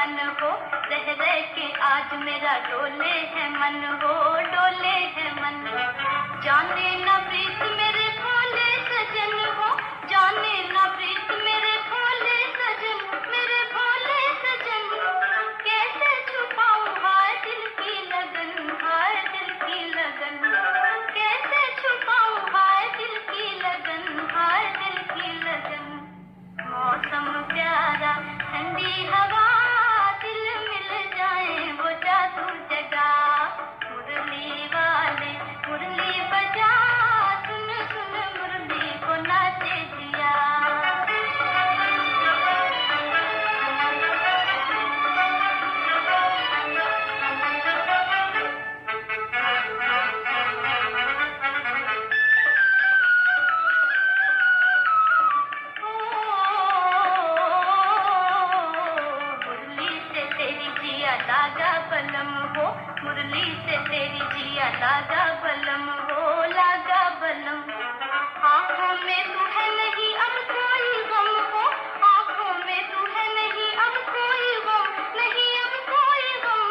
मन हो, रह रह के आज मेरा डोले है मन हो, डोले है मन। जाने ना प्रीत मेरे भोले सजन हो, जाने ना प्रीत मेरे भोले सजन, मेरे भोले सजन। कैसे छुपाऊं हाय दिल की लगन, हाय दिल की लगन। कैसे छुपाऊं हाय दिल की लगन, हाय दिल की लगन। मौसम प्यारा ठंडी हवा, दिल मिल जाए वो जादू जगा। मुरली वाले मुरली बजा, सुन सुन मुरली को नाचे दिया। लागा बलम हो, मुरली से तेरी जिया लागा बलम हो, लागा बलम। आँखों में तू है नहीं अब कोई गम हो, आँखों में तू है नहीं अब कोई गम, नहीं अब कोई गम।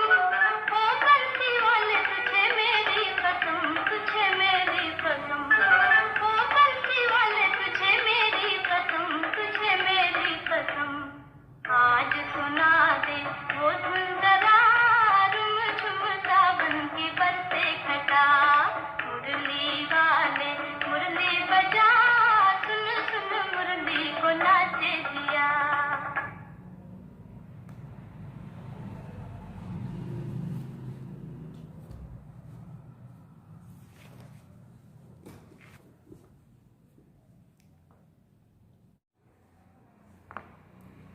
ओ बंसी वाले तुझे मेरी कसम, तुझे मेरी कसम। ओ बंसी वाले तुझे मेरी कसम, तुझे मेरी कसम। आज सुना दे वो धुन जरा, रुम झुम सावन की बरसे घटा। मुरली वाले मुरली बजा, सुन सुन मुरली को नाचे दिया।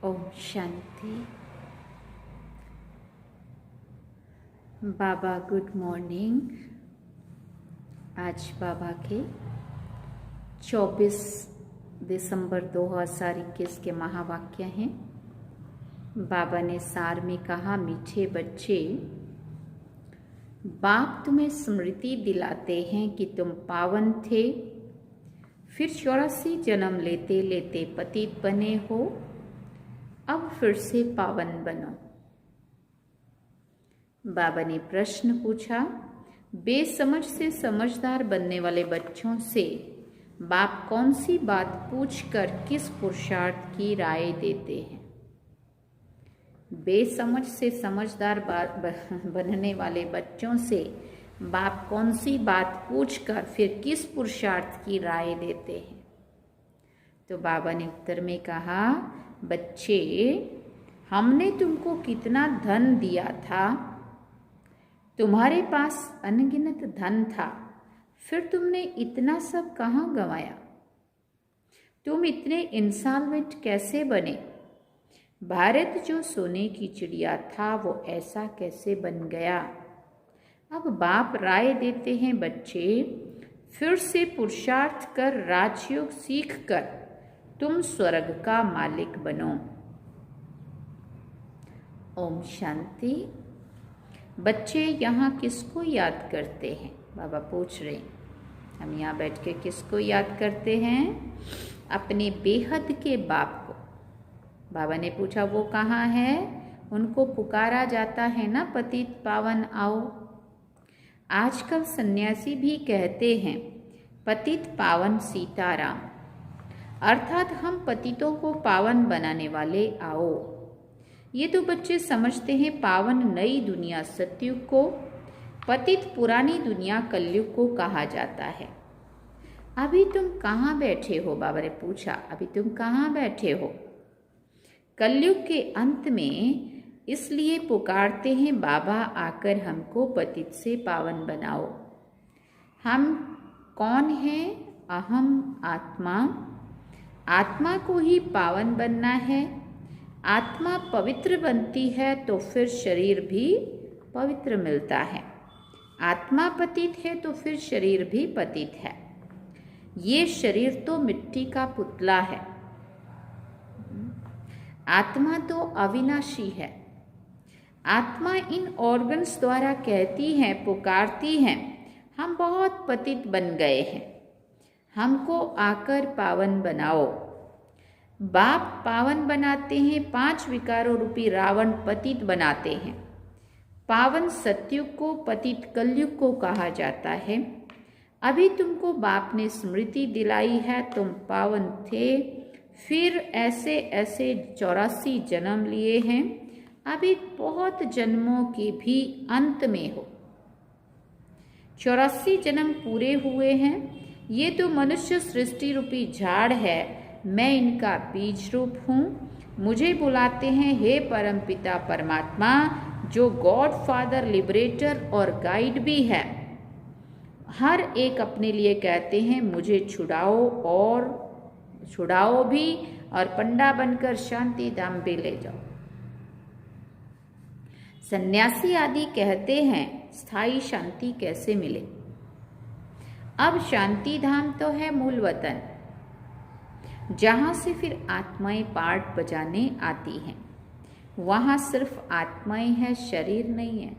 ओम शांति। बाबा गुड मॉर्निंग। आज बाबा के 24 दिसंबर 2021 के महावाक्य हैं। बाबा ने सार में कहा, मीठे बच्चे, बाप तुम्हें स्मृति दिलाते हैं कि तुम पावन थे, फिर 84 जन्म लेते लेते पतित बने हो, अब फिर से पावन बनो। बाबा ने प्रश्न पूछा, बेसमझ से समझदार बनने वाले बच्चों से बाप कौन सी बात पूछकर किस पुरुषार्थ की राय देते हैं? बेसमझ से समझदार बनने वाले बच्चों से बाप कौन सी बात पूछकर फिर किस पुरुषार्थ की राय देते हैं? तो बाबा ने उत्तर में कहा, बच्चे, हमने तुमको कितना धन दिया था, तुम्हारे पास अनगिनत धन था, फिर तुमने इतना सब कहाँ गंवाया? तुम इतने इंसॉल्वेंट कैसे बने? भारत जो सोने की चिड़िया था वो ऐसा कैसे बन गया? अब बाप राय देते हैं, बच्चे, फिर से पुरुषार्थ कर राजयोग सीख कर तुम स्वर्ग का मालिक बनो। ओम शांति। बच्चे यहाँ किसको याद करते हैं? बाबा पूछ रहे हैं। हम यहाँ बैठ के किसको याद करते हैं? अपने बेहद के बाप को। बाबा ने पूछा, वो कहाँ है? उनको पुकारा जाता है ना, पतित पावन आओ। आजकल सन्यासी भी कहते हैं, पतित पावन सीताराम, अर्थात हम पतितों को पावन बनाने वाले आओ। ये तो बच्चे समझते हैं पावन नई दुनिया सतयुग को, पतित पुरानी दुनिया कलयुग को कहा जाता है। अभी तुम कहाँ बैठे हो? बाबा ने पूछा, अभी तुम कहाँ बैठे हो? कलयुग के अंत में इसलिए पुकारते हैं, बाबा आकर हमको पतित से पावन बनाओ। हम कौन हैं? अहम आत्मा। आत्मा को ही पावन बनना है। आत्मा पवित्र बनती है तो फिर शरीर भी पवित्र मिलता है। आत्मा पतित है तो फिर शरीर भी पतित है। ये शरीर तो मिट्टी का पुतला है, आत्मा तो अविनाशी है। आत्मा इन ऑर्गन्स द्वारा कहती है, पुकारती है, हम बहुत पतित बन गए हैं, हमको आकर पावन बनाओ। बाप पावन बनाते हैं, 5 विकारों रूपी रावण पतित बनाते हैं। पावन सतयुग को, पतित कलयुग को कहा जाता है। अभी तुमको बाप ने स्मृति दिलाई है, तुम पावन थे, फिर ऐसे ऐसे 84 जन्म लिए हैं, अभी बहुत जन्मों के भी अंत में हो। 84 जन्म पूरे हुए हैं। ये तो मनुष्य सृष्टि रूपी झाड़ है, मैं इनका बीज रूप हूँ। मुझे बुलाते हैं हे परमपिता परमात्मा, जो गॉड फादर, लिबरेटर और गाइड भी है। हर एक अपने लिए कहते हैं मुझे छुड़ाओ भी और पंडा बनकर शांति धाम भी ले जाओ। सन्यासी आदि कहते हैं स्थायी शांति कैसे मिले। अब शांति धाम तो है मूल वतन, जहां से फिर आत्माएं पार्ट बजाने आती हैं। वहां सिर्फ आत्माएं हैं, शरीर नहीं है।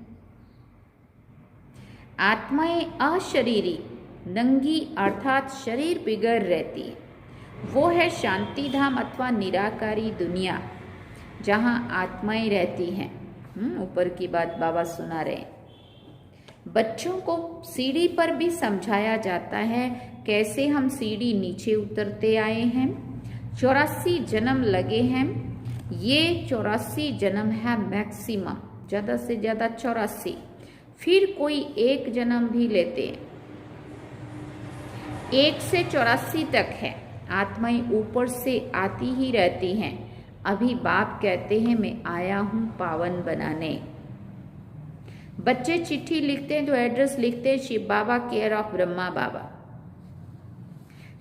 आत्माएं अशरीरी, नंगी अर्थात शरीर बिगड़ रहती है। वो है शांति धाम अथवा निराकारी दुनिया, जहां आत्माएं रहती हैं। ऊपर की बात बाबा सुना रहे। बच्चों को सीढ़ी पर भी समझाया जाता है कैसे हम सीढ़ी नीचे उतरते आए हैं। 84 जन्म लगे हैं। ये 84 जन्म है मैक्सिमम, ज़्यादा से ज़्यादा 84। फिर कोई एक जन्म भी लेते हैं। 1 से 84 तक है। आत्माएं ऊपर से आती ही रहती हैं। अभी बाप कहते हैं मैं आया हूं पावन बनाने। बच्चे चिट्ठी लिखते हैं तो एड्रेस लिखते हैं शिव बाबा, केयर ऑफ ब्रह्मा बाबा।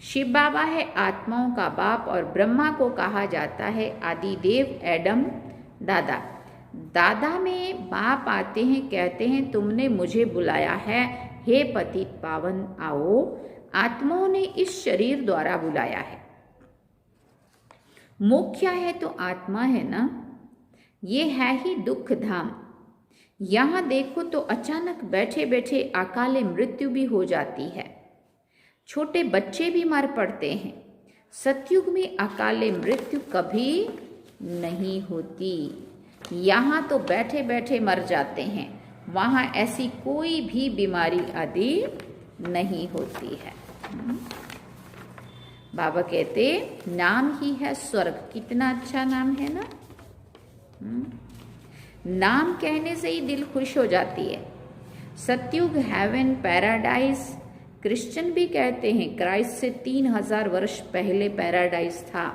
शिव बाबा है आत्माओं का बाप और ब्रह्मा को कहा जाता है आदिदेव, एडम, दादा। दादा में बाप आते हैं, कहते हैं तुमने मुझे बुलाया है, हे पतित पावन आओ। आत्माओं ने इस शरीर द्वारा बुलाया है। मुख्य है तो आत्मा है ना। ये है ही दुख धाम। यहाँ देखो तो अचानक बैठे बैठे अकाले मृत्यु भी हो जाती है। छोटे बच्चे भी मर पड़ते हैं। सतयुग में अकाले मृत्यु कभी नहीं होती। यहाँ तो बैठे बैठे मर जाते हैं, वहाँ ऐसी कोई भी बीमारी आदि नहीं होती है। बाबा कहते नाम ही है स्वर्ग। कितना अच्छा नाम है ना। नाम कहने से ही दिल खुश हो जाती है। सतयुग, हेवन, पैराडाइज। क्रिश्चियन भी कहते हैं क्राइस्ट से 3000 वर्ष पहले पैराडाइज था।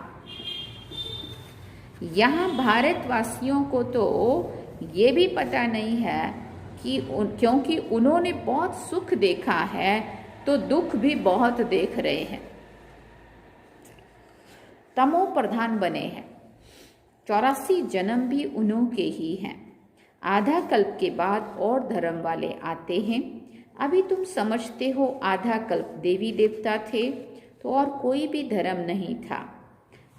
यहाँ भारतवासियों को तो ये भी पता नहीं है कि क्योंकि उन्होंने बहुत सुख देखा है तो दुख भी बहुत देख रहे हैं। तमो प्रधान बने हैं। 84 जन्म भी उन्हों के ही हैं। आधा कल्प के बाद और धर्म वाले आते हैं। अभी तुम समझते हो आधा कल्प देवी देवता थे तो और कोई भी धर्म नहीं था।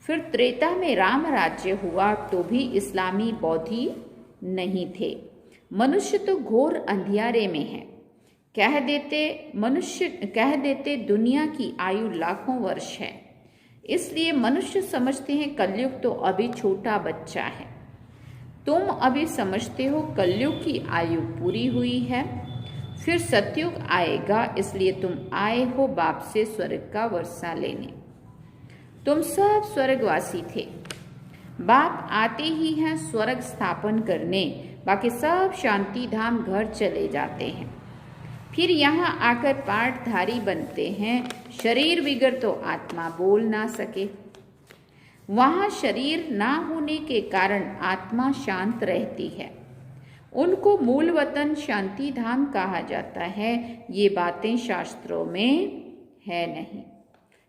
फिर त्रेता में राम राज्य हुआ तो भी इस्लामी बौद्धि नहीं थे। मनुष्य तो घोर अंधियारे में है। कह देते दुनिया की आयु लाखों वर्ष है। इसलिए मनुष्य समझते हैं कलयुग तो अभी छोटा बच्चा है। तुम अभी समझते हो कलयुग की आयु पूरी हुई है, फिर सतयुग आएगा। इसलिए तुम आए हो बाप से स्वर्ग का वर्षा लेने। तुम सब स्वर्गवासी थे। बाप आते ही हैं स्वर्ग स्थापन करने, बाकी सब शांति धाम घर चले जाते हैं। फिर यहाँ आकर पाठधारी बनते हैं। शरीर बिगड़ तो आत्मा बोल ना सके। वहाँ शरीर ना होने के कारण आत्मा शांत रहती है। उनको मूल वतन शांति धाम कहा जाता है। ये बातें शास्त्रों में है नहीं।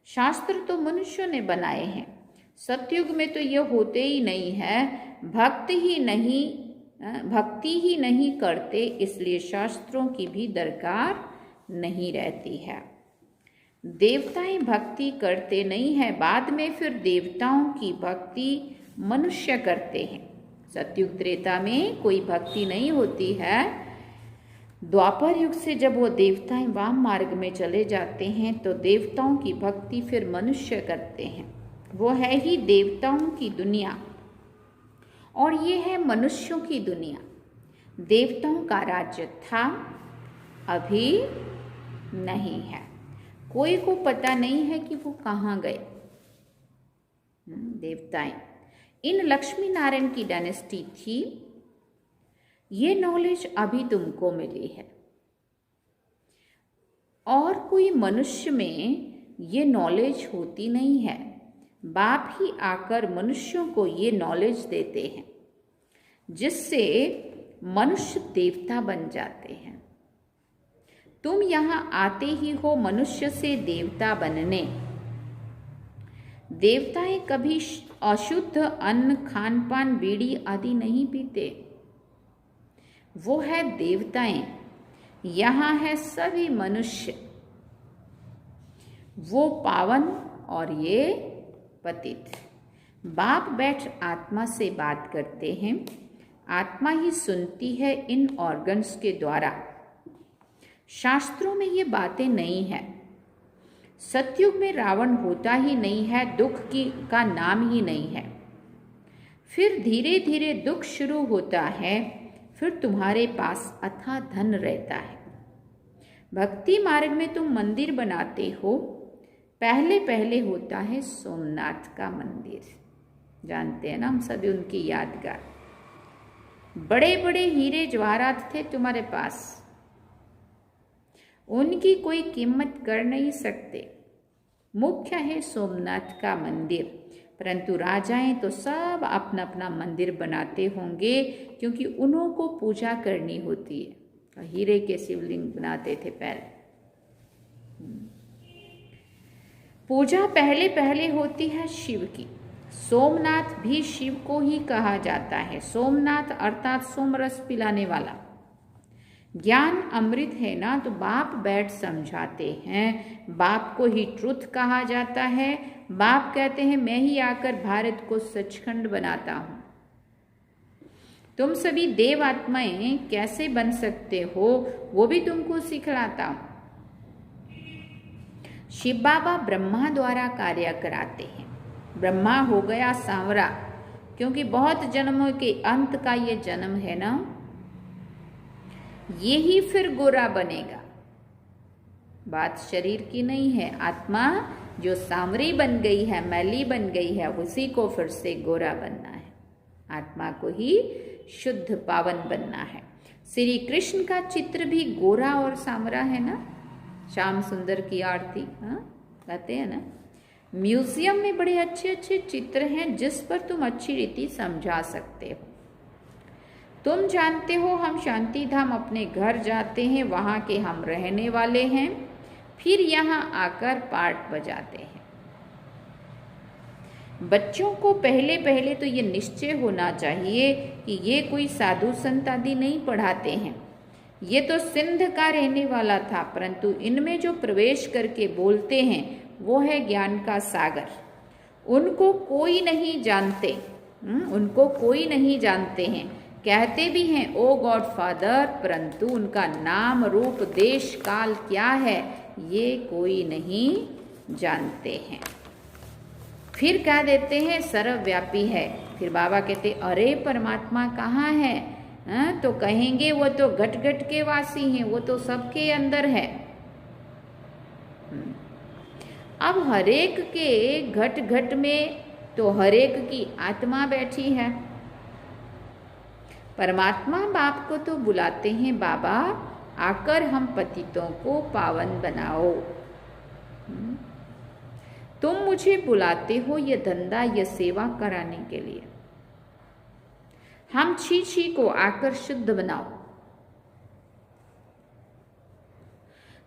शास्त्र तो मनुष्यों ने बनाए हैं। सतयुग में तो ये होते ही नहीं है। भक्ति ही नहीं करते, इसलिए शास्त्रों की भी दरकार नहीं रहती है। देवताएं भक्ति करते नहीं है, बाद में फिर देवताओं की भक्ति मनुष्य करते हैं। सतयुग त्रेता में कोई भक्ति नहीं होती है। द्वापर युग से जब वो देवताएं वाम मार्ग में चले जाते हैं तो देवताओं की भक्ति फिर मनुष्य करते हैं। वो है ही देवताओं की दुनिया और ये है मनुष्यों की दुनिया। देवताओं का राज्य था, अभी नहीं है। कोई को पता नहीं है कि वो कहाँ गए। देवताएं इन लक्ष्मी नारायण की डायनेस्टी थी। ये नॉलेज अभी तुमको मिली है और कोई मनुष्य में ये नॉलेज होती नहीं है। बाप ही आकर मनुष्यों को ये नॉलेज देते हैं जिससे मनुष्य देवता बन जाते हैं। तुम यहाँ आते ही हो मनुष्य से देवता बनने। देवताएं कभी अशुद्ध अन्न, खान पान, बीड़ी आदि नहीं पीते। वो है देवताएं, यहाँ है सभी मनुष्य। वो पावन और ये पतित। बाप बैठ आत्मा से बात करते हैं। आत्मा ही सुनती है इन ऑर्गन्स के द्वारा। शास्त्रों में ये बातें नहीं है। सतयुग में रावण होता ही नहीं है, दुख का नाम ही नहीं है। फिर धीरे धीरे दुख शुरू होता है, फिर तुम्हारे पास अथाह धन रहता है। भक्ति मार्ग में तुम मंदिर बनाते हो, पहले पहले होता है सोमनाथ का मंदिर। जानते हैं ना हम सभी उनकी यादगार। बड़े बड़े हीरे जवाहरात थे तुम्हारे पास, उनकी कोई कीमत कर नहीं सकते। मुख्य है सोमनाथ का मंदिर, परंतु राजाएं तो सब अपना अपना मंदिर बनाते होंगे क्योंकि उन्हों को पूजा करनी होती है। हीरे के शिवलिंग बनाते थे पहले। पूजा पहले पहले होती है शिव की। सोमनाथ भी शिव को ही कहा जाता है। सोमनाथ अर्थात सोमरस पिलाने वाला। ज्ञान अमृत है ना, तो बाप बैठ समझाते हैं। बाप को ही ट्रुथ कहा जाता है। बाप कहते हैं मैं ही आकर भारत को सचखंड बनाता हूं। तुम सभी देव आत्माएं कैसे बन सकते हो वो भी तुमको सिखलाता हूं। शिव बाबा ब्रह्मा द्वारा कार्य कराते हैं। ब्रह्मा हो गया सांवरा, क्योंकि बहुत जन्मों के अंत का ये जन्म है ना, ये ही फिर गोरा बनेगा। बात शरीर की नहीं है। आत्मा जो सांवरी बन गई है, मैली बन गई है, उसी को फिर से गोरा बनना है। आत्मा को ही शुद्ध पावन बनना है। श्री कृष्ण का चित्र भी गोरा और सांवरा है ना। श्याम सुंदर की आरती कहते हैं ना। म्यूजियम में बड़े अच्छे अच्छे चित्र हैं जिस पर तुम अच्छी रीति समझा सकते हो। तुम जानते हो हम शांति धाम अपने घर जाते हैं, वहाँ के हम रहने वाले हैं, फिर यहाँ आकर पाठ बजाते हैं। बच्चों को पहले पहले तो ये निश्चय होना चाहिए कि ये कोई साधु संत आदि नहीं पढ़ाते हैं। ये तो सिंध का रहने वाला था, परंतु इनमें जो प्रवेश करके बोलते हैं वो है ज्ञान का सागर। उनको कोई नहीं जानते, उनको कोई नहीं जानते हैं। कहते भी हैं ओ गॉड फादर, परंतु उनका नाम रूप देश काल क्या है ये कोई नहीं जानते हैं। फिर कह देते हैं सर्वव्यापी है। फिर बाबा कहते अरे परमात्मा कहाँ है? तो कहेंगे वो तो घट घट के वासी हैं, वो तो सबके अंदर है। अब हरेक के घट घट में तो हरेक की आत्मा बैठी है। परमात्मा बाप को तो बुलाते हैं बाबा आकर हम पतितों को पावन बनाओ। तुम मुझे बुलाते हो ये धंधा ये सेवा कराने के लिए। हम छी छी को आकर शुद्ध बनाओ।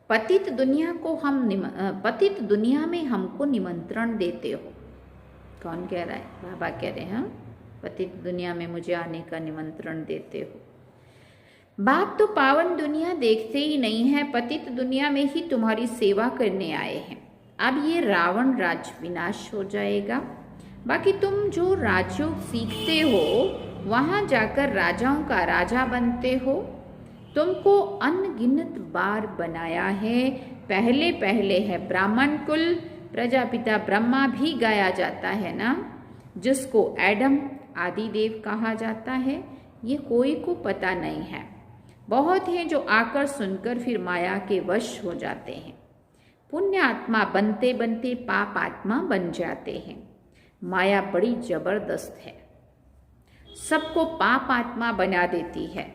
पतित दुनिया को पतित दुनिया में हमको निमंत्रण देते हो। कौन कह रहा है? बाबा कह रहे हैं पतित दुनिया में मुझे आने का निमंत्रण देते हो। बाप तो पावन दुनिया देखते ही नहीं है, पतित दुनिया में ही तुम्हारी सेवा करने आए हैं। अब ये रावण राज विनाश हो जाएगा। बाकी तुम जो राजयोग सीखते हो वहाँ जाकर राजाओं का राजा बनते हो। तुमको अनगिनत बार बनाया है। पहले पहले है ब्राह्मण कुल, प्रजापिता ब्रह्मा भी गाया जाता है ना, जिसको एडम आदि देव कहा जाता है, ये कोई को पता नहीं है। बहुत हैं जो आकर सुनकर फिर माया के वश हो जाते हैं। पुण्य आत्मा बनते बनते पाप आत्मा बन जाते हैं। माया बड़ी जबरदस्त है, सबको पाप आत्मा बना देती है।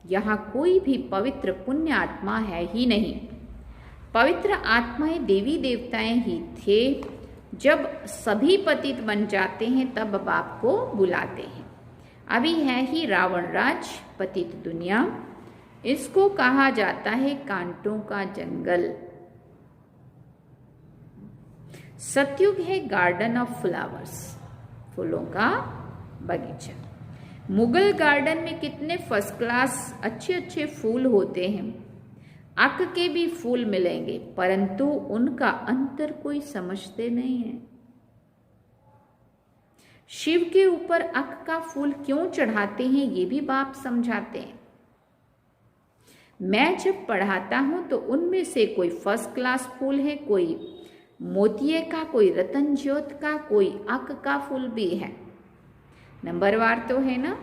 यहाँ कोई भी पवित्र पुण्य आत्मा है ही नहीं। पवित्र आत्माएं देवी देवताएं ही थे। जब सभी पतित बन जाते हैं तब बाप को बुलाते हैं। अभी है ही रावण राज पतित दुनिया, इसको कहा जाता है कांटों का जंगल। सतयुग है गार्डन ऑफ फ्लावर्स, फूलों का बगीचा। मुगल गार्डन में कितने फर्स्ट क्लास अच्छे अच्छे फूल होते हैं। अक के भी फूल मिलेंगे, परंतु उनका अंतर कोई समझते नहीं है। शिव के ऊपर अक का फूल क्यों चढ़ाते हैं ये भी बाप समझाते हैं। मैं जब पढ़ाता हूं तो उनमें से कोई फर्स्ट क्लास फूल है, कोई मोतिये का, कोई रतन ज्योत का, कोई अक का फूल भी है। नंबरवार तो है ना,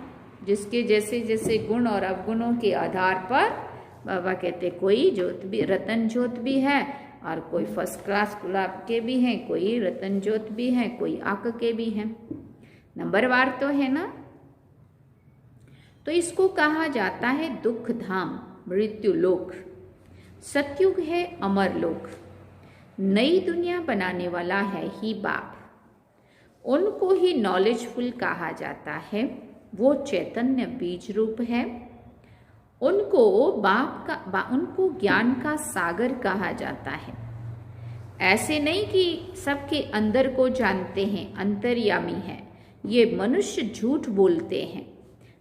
जिसके जैसे जैसे गुण और अवगुणों के आधार पर बाबा कहते कोई ज्योत भी, रतन ज्योत भी है, और कोई फर्स्ट क्लास गुलाब के भी हैं, कोई रतन ज्योत भी हैं, कोई अक के भी हैं। नंबरवार तो है ना। तो इसको कहा जाता है दुख धाम, मृत्यु लोक। सतयुग है अमर लोक। नई दुनिया बनाने वाला है ही बाप। उनको ही नॉलेजफुल कहा जाता है। वो चैतन्य बीज रूप है। उनको उनको ज्ञान का सागर कहा जाता है। ऐसे नहीं कि सबके अंदर को जानते हैं, अंतर्यामी है। ये मनुष्य झूठ बोलते हैं।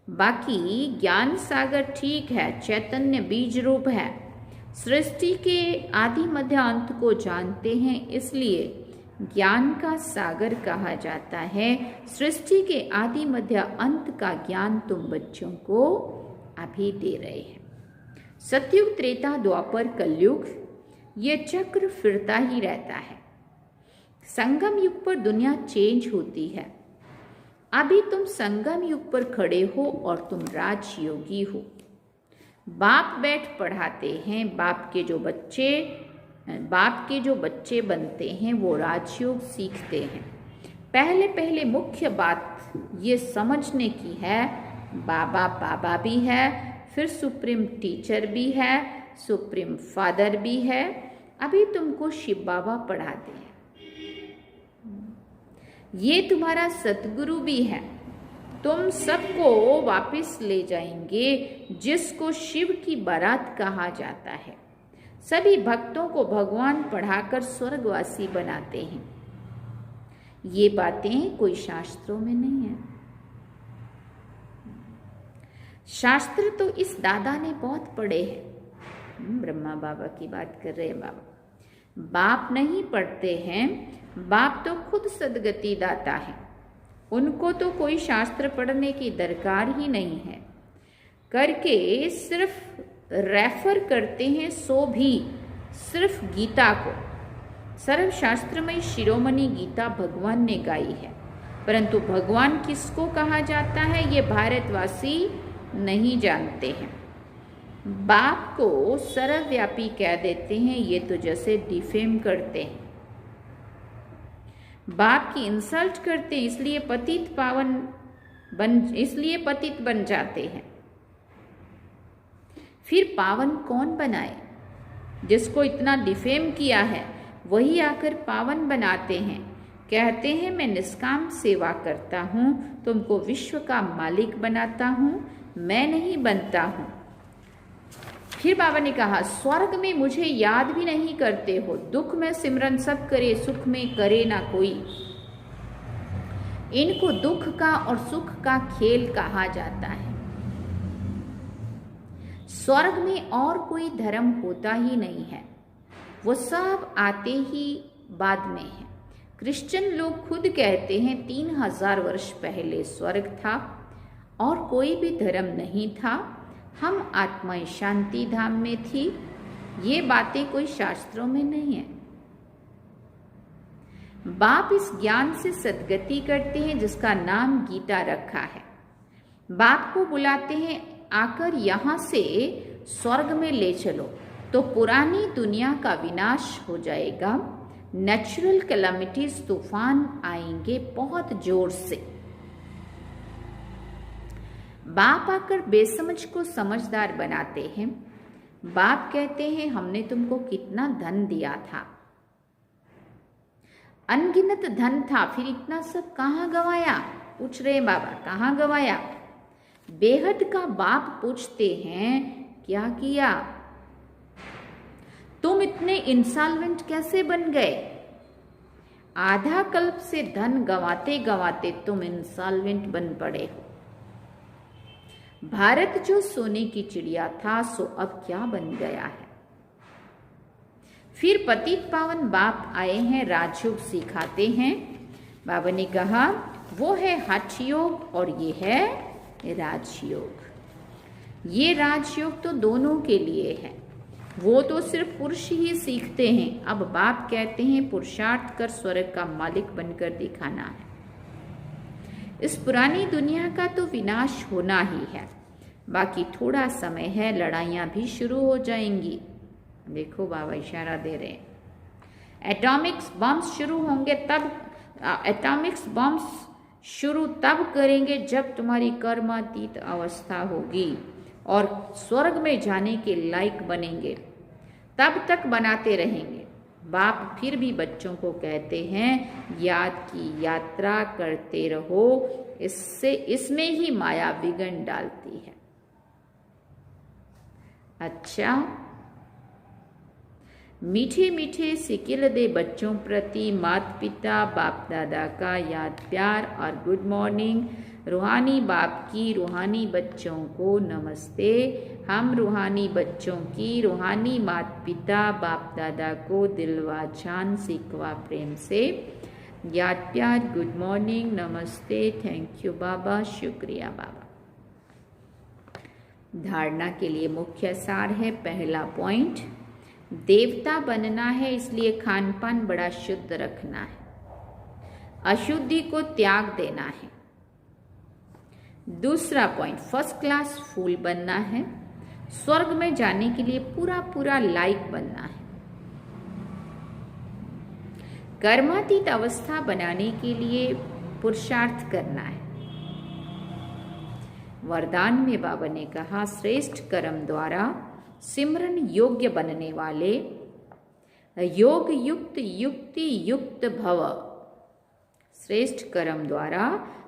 बाकी ज्ञान सागर ठीक है, चैतन्य बीज रूप है। सृष्टि के आदि मध्य अंत को जानते हैं, इसलिए ज्ञान का सागर कहा जाता है। सृष्टि के आदि मध्य अंत का ज्ञान तुम बच्चों को अभी दे रहे हैं। सतयुग, त्रेता, द्वापर, कलयुग, ये चक्र फिरता ही रहता है। संगम युग पर दुनिया चेंज होती है। अभी तुम संगम युग पर खड़े हो और तुम राजयोगी हो। बाप बैठ पढ़ाते हैं। बाप के जो बच्चे बनते हैं वो राजयोग सीखते हैं। पहले मुख्य बात ये समझने की है, बाबा भी है, फिर सुप्रीम टीचर भी है, सुप्रीम फादर भी है। अभी तुमको शिव बाबा पढ़ाते हैं। ये तुम्हारा सतगुरु भी है। तुम सबको वापस ले जाएंगे, जिसको शिव की बारात कहा जाता है। सभी भक्तों को भगवान पढ़ाकर स्वर्गवासी बनाते हैं। ये बातें कोई शास्त्रों में नहीं है। शास्त्र तो इस दादा ने बहुत पढ़े हैं। ब्रह्मा बाबा की बात कर रहे हैं बाबा। बाप नहीं पढ़ते हैं, बाप तो खुद सदगति दाता है। उनको तो कोई शास्त्र पढ़ने की दरकार ही नहीं है। करके सिर्फ रेफर करते हैं, सो भी सिर्फ गीता को। सर्वशास्त्रमय शिरोमणि गीता भगवान ने गाई है, परंतु भगवान किसको कहा जाता है ये भारतवासी नहीं जानते हैं। बाप को सर्वव्यापी कह देते हैं, ये तो जैसे डिफेम करते हैं। बाप की इंसल्ट करते, इसलिए पतित बन जाते हैं। फिर पावन कौन बनाए? जिसको इतना डिफेम किया है वही आकर पावन बनाते हैं। कहते हैं मैं निष्काम सेवा करता हूँ, तुमको विश्व का मालिक बनाता हूँ, मैं नहीं बनता हूँ। फिर बाबा ने कहा स्वर्ग में मुझे याद भी नहीं करते हो। दुख में सिमरन सब करे, सुख में करे ना कोई। इनको दुख का और सुख का खेल कहा जाता है। स्वर्ग में और कोई धर्म होता ही नहीं है, वो सब आते ही बाद में है। क्रिश्चियन लोग खुद कहते हैं 3000 वर्ष पहले स्वर्ग था और कोई भी धर्म नहीं था, हम आत्माएं शांति धाम में थी। ये बातें कोई शास्त्रों में नहीं है। बाप इस ज्ञान से सद्गति करते हैं जिसका नाम गीता रखा है। बाप को बुलाते हैं, आकर यहाँ से स्वर्ग में ले चलो, तो पुरानी दुनिया का विनाश हो जाएगा। नेचुरल कैलामिटीज, तूफान आएंगे बहुत जोर से। बाप आकर बेसमझ को समझदार बनाते हैं। बाप कहते हैं हमने तुमको कितना धन दिया था, अनगिनत धन था, फिर इतना सब कहाँ गवाया? पूछ रहे बाबा, कहाँ गवाया? बेहद का बाप पूछते हैं क्या किया? तुम इतने इंसॉल्वेंट कैसे बन गए? आधा कल्प से धन गवाते गवाते तुम इंसॉल्वेंट बन पड़े हो। भारत जो सोने की चिड़िया था सो अब क्या बन गया है? फिर पतित पावन बाप आए हैं, राजयोग सिखाते हैं। बाबा ने कहा वो है हठ योग और ये है राजयोग। ये राजयोग तो दोनों के लिए है, वो तो सिर्फ पुरुष ही सीखते हैं। अब बाप कहते हैं पुरुषार्थ कर स्वर्ग का मालिक बनकर दिखाना है। इस पुरानी दुनिया का तो विनाश होना ही है, बाकी थोड़ा समय है, लड़ाइयाँ भी शुरू हो जाएंगी। देखो बाबा इशारा दे रहे हैं, एटॉमिक्स बम्स शुरू होंगे तब, एटॉमिक्स बम्स शुरू तब करेंगे जब तुम्हारी कर्मातीत अवस्था होगी और स्वर्ग में जाने के लायक बनेंगे, तब तक बनाते रहेंगे। बाप फिर भी बच्चों को कहते हैं याद की यात्रा करते रहो, इससे इसमें ही माया विघ्न डालती है। अच्छा, मीठे मीठे सिकिल दे बच्चों प्रति माता पिता बाप दादा का याद प्यार और गुड मॉर्निंग। रूहानी बाप की रूहानी बच्चों को नमस्ते। हम रूहानी बच्चों की रूहानी माता पिता बाप दादा को दिलवा जान सिकवा प्रेम से याद प्यार, गुड मॉर्निंग, नमस्ते, थैंक यू बाबा, शुक्रिया बाबा। धारणा के लिए मुख्य सार है, पहला पॉइंट, देवता बनना है इसलिए खान पान बड़ा शुद्ध रखना है, अशुद्धि को त्याग देना है। दूसरा पॉइंट, फर्स्ट क्लास फूल बनना है, स्वर्ग में जाने के लिए पूरा पूरा लायक बनना है। कर्मातीत अवस्था बनाने के लिए पुरुषार्थ करना है। वरदान में बाबा ने कहा श्रेष्ठ कर्म द्वारा सिमरन योग्य बनने वाले योग युक्त युक्ति युक्त भव। श्रेष्ठ कर्म द्वारा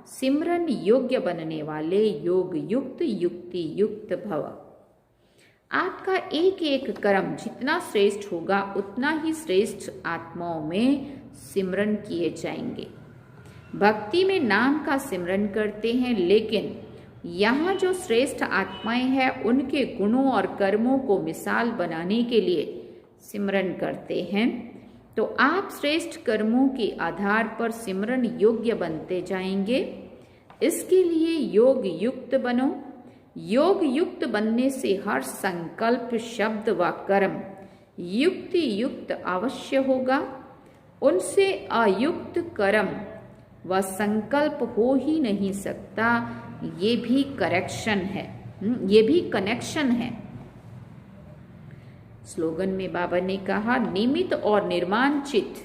सिमरन योग्य बनने वाले योग युक्त युक्ति युक्त भव। आपका एक एक कर्म जितना श्रेष्ठ होगा उतना ही श्रेष्ठ आत्माओं में सिमरन किए जाएंगे। भक्ति में नाम का सिमरन करते हैं, लेकिन यहाँ जो श्रेष्ठ आत्माएं हैं उनके गुणों और कर्मों को मिसाल बनाने के लिए सिमरन करते हैं। तो आप श्रेष्ठ कर्मों के आधार पर सिमरन योग्य बनते जाएंगे। इसके लिए योग युक्त बनो। योग युक्त बनने से हर संकल्प शब्द व कर्म युक्ति युक्त अवश्य होगा। उनसे अयुक्त कर्म व संकल्प हो ही नहीं सकता। ये भी करेक्शन है, ये भी कनेक्शन है। स्लोगन में बाबा ने कहा निमित और निर्माण चित्त,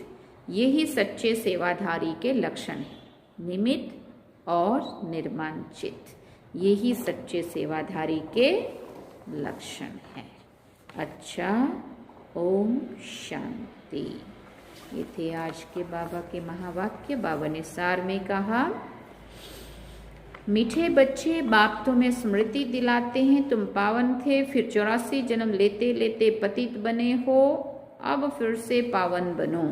यही सच्चे सेवाधारी के लक्षण है। निमित और निर्माण चित्त, यही सच्चे सेवाधारी के लक्षण है। अच्छा, ओम शांति। ये थे आज के बाबा के महावाक्य। बाबा ने सार में कहा मीठे बच्चे, बाप तुम्हें स्मृति दिलाते हैं तुम पावन थे, फिर 84 जन्म लेते लेते पतित बने हो, अब फिर से पावन बनो।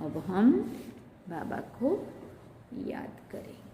अब हम बाबा को याद करें।